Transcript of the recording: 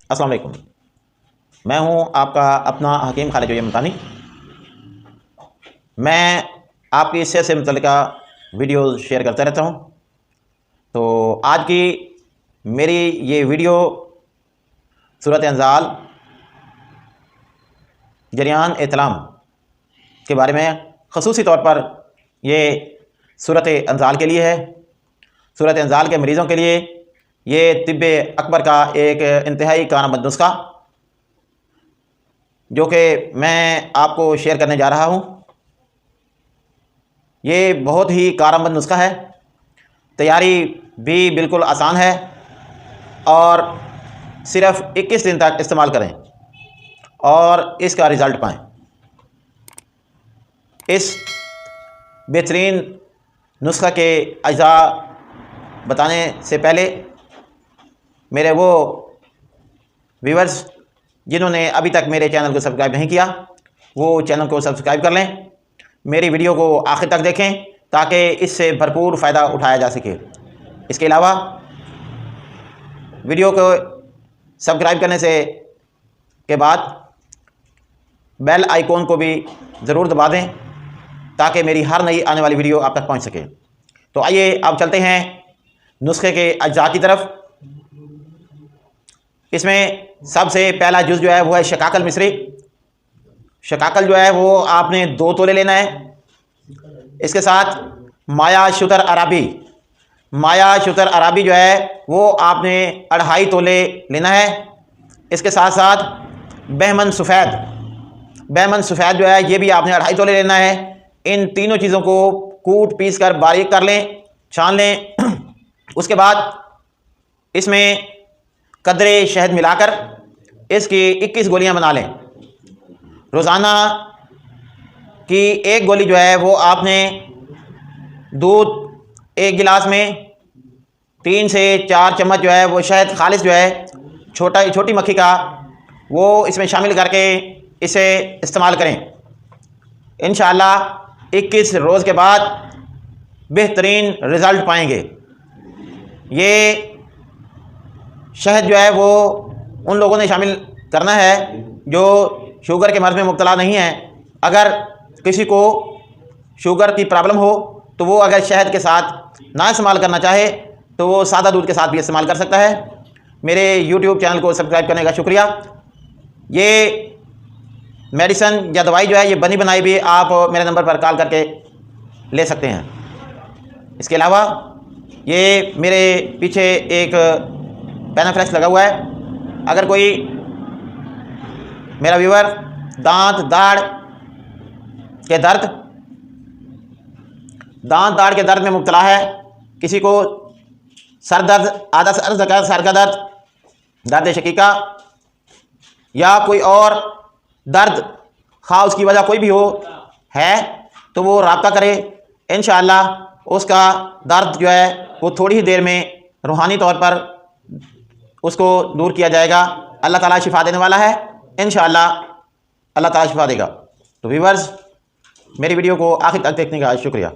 अस्सलाम वालेकुम। मैं हूं आपका अपना हकीम खालिद मतानी। मैं आपकी सेहत से मुतल्लिका वीडियो शेयर करता रहता हूं। तो आज की मेरी ये वीडियो सूरत अंजाल जरियान एतलाम के बारे में ख़ुसूसी तौर पर ये सूरत अंजाल के लिए है। सूरत अंजाल के मरीज़ों के लिए ये तिब्ब अकबर का एक इंतहाई कारआमद नुस्खा जो कि मैं आपको शेयर करने जा रहा हूँ। ये बहुत ही कारआमद नुस्खा है, तैयारी भी बिल्कुल आसान है और सिर्फ़ 21 दिन तक इस्तेमाल करें और इसका रिज़ल्ट पाएँ। इस बेहतरीन नुस्खा के अज्जा बताने से पहले मेरे वो व्यूअर्स जिन्होंने अभी तक मेरे चैनल को सब्सक्राइब नहीं किया, वो चैनल को सब्सक्राइब कर लें। मेरी वीडियो को आखिर तक देखें ताकि इससे भरपूर फ़ायदा उठाया जा सके। इसके अलावा वीडियो को सब्सक्राइब करने से के बाद बेल आइकॉन को भी ज़रूर दबा दें ताकि मेरी हर नई आने वाली वीडियो आप तक पहुंच सके। तो आइए अब चलते हैं नुस्खे के अज्जा की तरफ। इसमें सबसे पहला जुज़ जो है वो है शकाकल मिस्री। शकाकल जो है वो आपने 2 तोले लेना है। इसके साथ माया शुतर अराबी। माया शुतर अराबी जो है वो आपने 2.5 तोले लेना है। इसके साथ साथ बहमन सफ़ेद। बहमन सफ़ेद जो है ये भी आपने 2.5 तोले लेना है। इन तीनों चीज़ों को कूट पीस कर बारीक कर लें, छान लें। उसके बाद इसमें कदरे शहद मिलाकर इसकी 21 गोलियां बना लें। रोज़ाना की 1 गोली जो है वो आपने दूध 1 गिलास में 3 से 4 चम्मच जो है वो शहद खालिस जो है छोटी मक्खी का वो इसमें शामिल करके इसे इस्तेमाल करें। इंशाअल्लाह 21 रोज़ के बाद बेहतरीन रिज़ल्ट पाएंगे। ये शहद जो है वो उन लोगों ने शामिल करना है जो शुगर के मर्ज़ में मुब्तला नहीं है। अगर किसी को शुगर की प्रॉब्लम हो तो वो अगर शहद के साथ ना इस्तेमाल करना चाहे तो वो सादा दूध के साथ भी इस्तेमाल कर सकता है। मेरे YouTube चैनल को सब्सक्राइब करने का शुक्रिया। ये मेडिसन या दवाई जो है ये बनी बनाई भी आप मेरे नंबर पर कॉल करके ले सकते हैं। इसके अलावा ये मेरे पीछे एक पेनाफ्लेक्स लगा हुआ है। अगर कोई मेरा व्यूअर दांत दाढ़ के दर्द में मुब्तला है, किसी को सर दर्द, आधा सर का दर्द, दर्द शकीका या कोई और दर्द खा उसकी वजह कोई भी हो है तो वो रब्ता करे। इंशाअल्लाह उसका दर्द जो है वो थोड़ी ही देर में रूहानी तौर पर उसको दूर किया जाएगा। अल्लाह ताला शिफा देने वाला है। इंशाअल्लाह अल्लाह ताला शिफा देगा। तो व्यूअर्स मेरी वीडियो को आखिर तक देखने का शुक्रिया।